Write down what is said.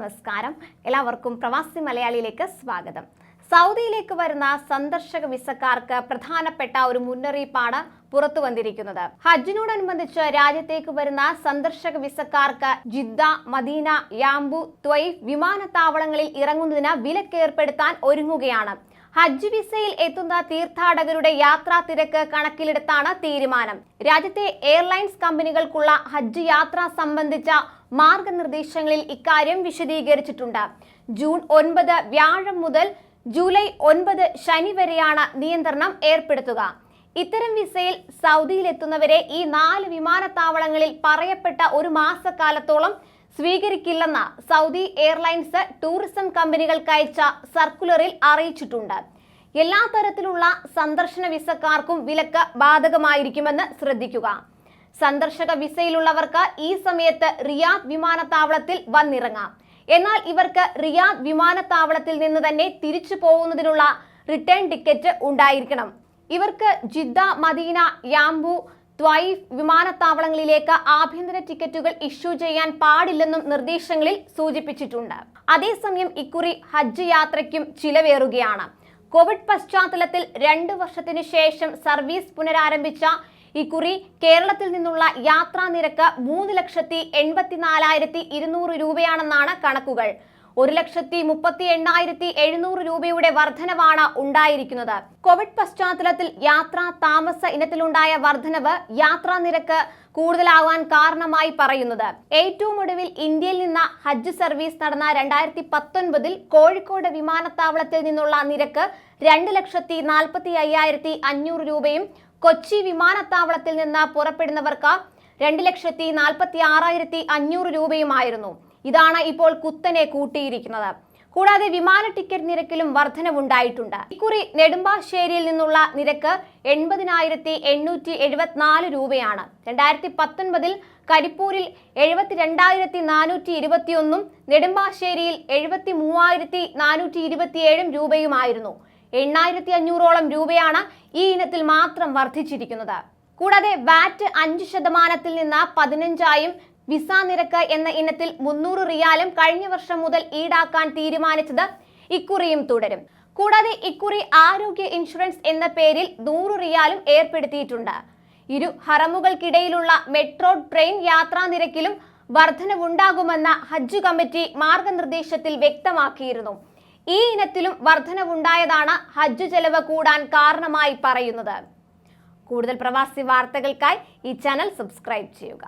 നമസ്കാരം. എല്ലാവർക്കും പ്രവാസി മലയാളിയിലേക്ക് സ്വാഗതം. സൗദിയിലേക്ക് വരുന്ന സന്ദർശക വിസക്കാർക്ക് പ്രധാനപ്പെട്ട ഒരു മുന്നറിയിപ്പാണ് പുറത്തു വന്നിരിക്കുന്നത്. ഹജ്ജിനോടനുബന്ധിച്ച് രാജ്യത്തേക്ക് വരുന്ന സന്ദർശക വിസക്കാർക്ക് ജിദ്ദ, മദീന, യാംബു, ത്വയ്ഫ് വിമാനത്താവളങ്ങളിൽ ഇറങ്ങുന്നതിന് വിലക്കേർപ്പെടുത്താൻ ഒരുങ്ങുകയാണ്. ഹജ്ജ് വിസയിൽ എത്തുന്ന തീർത്ഥാടകരുടെ യാത്രാ തിരക്ക് കണക്കിലെടുത്താണ് തീരുമാനം. രാജ്യത്തെ എയർലൈൻസ് കമ്പനികൾക്കുള്ള ഹജ്ജ് യാത്ര സംബന്ധിച്ച മാർഗനിർദ്ദേശങ്ങളിൽ ഇക്കാര്യം വിശദീകരിച്ചിട്ടുണ്ട്. ജൂൺ 9 വ്യാഴം മുതൽ ജൂലൈ 9 ശനി വരെയാണ് നിയന്ത്രണം ഏർപ്പെടുത്തുക. ഇത്തരം വിസയിൽ സൗദിയിലെത്തുന്നവരെ ഈ 4 വിമാനത്താവളങ്ങളിൽ പറയപ്പെട്ട ഒരു മാസക്കാലത്തോളം സ്വീകരിക്കില്ലെന്ന് സൗദി എയർലൈൻസ് ടൂറിസം കമ്പനികൾക്കയച്ച സർക്കുലറിൽ അറിയിച്ചിട്ടുണ്ട്. എല്ലാ തരത്തിലുള്ള സന്ദർശന വിസക്കാർക്കും വിലക്ക് ബാധകമായിരിക്കുമെന്ന് ശ്രദ്ധിക്കുക. സന്ദർശക വിസയിലുള്ളവർക്ക് ഈ സമയത്ത് റിയാദ് വിമാനത്താവളത്തിൽ വന്നിറങ്ങാം. എന്നാൽ ഇവർക്ക് റിയാദ് വിമാനത്താവളത്തിൽ നിന്ന് തന്നെ തിരിച്ചു പോകുന്നതിനുള്ള റിട്ടേൺ ടിക്കറ്റ് ഉണ്ടായിരിക്കണം. ഇവർക്ക് ജിദ്ദ, മദീന, യാംബു, ത്വയ്ഫ് വിമാനത്താവളങ്ങളിലേക്ക് ആഭ്യന്തര ടിക്കറ്റുകൾ ഇഷ്യൂ ചെയ്യാൻ പാടില്ലെന്നും നിർദ്ദേശങ്ങളിൽ സൂചിപ്പിച്ചിട്ടുണ്ട്. അതേസമയം ഇക്കുറി ഹജ്ജ് യാത്രയ്ക്കും ചിലവേറുകയാണ്. കോവിഡ് പശ്ചാത്തലത്തിൽ 2 വർഷത്തിനു ശേഷം സർവീസ് പുനരാരംഭിച്ച ഇക്കുറി കേരളത്തിൽ നിന്നുള്ള യാത്രാ നിരക്ക് 3,84,200 രൂപയാണെന്നാണ് കണക്കുകൾ. 1,38,700 രൂപയുടെ വർധനവാണ് ഉണ്ടായിരിക്കുന്നത്. കോവിഡ് പശ്ചാത്തലത്തിൽ യാത്രാ താമസ ഇനത്തിലുണ്ടായ വർധനവ് യാത്രാ നിരക്ക് കൂടുതലാവാൻ കാരണമായി പറയുന്നത്. ഏറ്റവും ഒടുവിൽ ഇന്ത്യയിൽ നിന്ന് ഹജ്ജ് സർവീസ് നടന്ന 2019 കോഴിക്കോട് വിമാനത്താവളത്തിൽ നിന്നുള്ള നിരക്ക് 2,45,500 രൂപയും കൊച്ചി വിമാനത്താവളത്തിൽ നിന്ന് പുറപ്പെടുന്നവർക്ക് 2,46,500 രൂപയുമായിരുന്നു. ഇതാണ് ഇപ്പോൾ കുത്തനെ കൂട്ടിയിരിക്കുന്നത്. കൂടാതെ വിമാന ടിക്കറ്റ് നിരക്കിലും വർധനവുണ്ടായിട്ടുണ്ട്. ഇക്കുറി നെടുമ്പാശ്ശേരിയിൽ നിന്നുള്ള നിരക്ക് 80,874 രൂപയാണ്. 2019 കരിപ്പൂരിൽ 72,421 നെടുമ്പാശ്ശേരിയിൽ 73,427 രൂപയുമായിരുന്നു. 8,500ഓളം രൂപയാണ് ഈ ഇനത്തിൽ മാത്രം വർദ്ധിച്ചിരിക്കുന്നത്. കൂടാതെ വാറ്റ് 5% നിന്ന് 15 വിസ നിരക്ക് എന്ന ഇനത്തിൽ 300 റിയാലും കഴിഞ്ഞ വർഷം മുതൽ ഈടാക്കാൻ തീരുമാനിച്ചത് ഇക്കുറിയും തുടരും. കൂടാതെ ഇക്കുറി ആരോഗ്യ ഇൻഷുറൻസ് എന്ന പേരിൽ 100 റിയാലും ഏർപ്പെടുത്തിയിട്ടുണ്ട്. ഇരു ഹറമുകൾക്കിടയിലുള്ള മെട്രോ ട്രെയിൻ യാത്രാ നിരക്കിലും വർധനവുണ്ടാകുമെന്ന് ഹജ്ജ് കമ്മിറ്റി മാർഗനിർദ്ദേശത്തിൽ വ്യക്തമാക്കിയിരുന്നു. ഈ ഇനത്തിലും വർധനവുണ്ടായതാണ് ഹജ്ജ് ചെലവ് കൂടാൻ കാരണമായി പറയുന്നത്. കൂടുതൽ പ്രവാസി വാർത്തകൾക്കായി ഈ ചാനൽ സബ്സ്ക്രൈബ് ചെയ്യുക.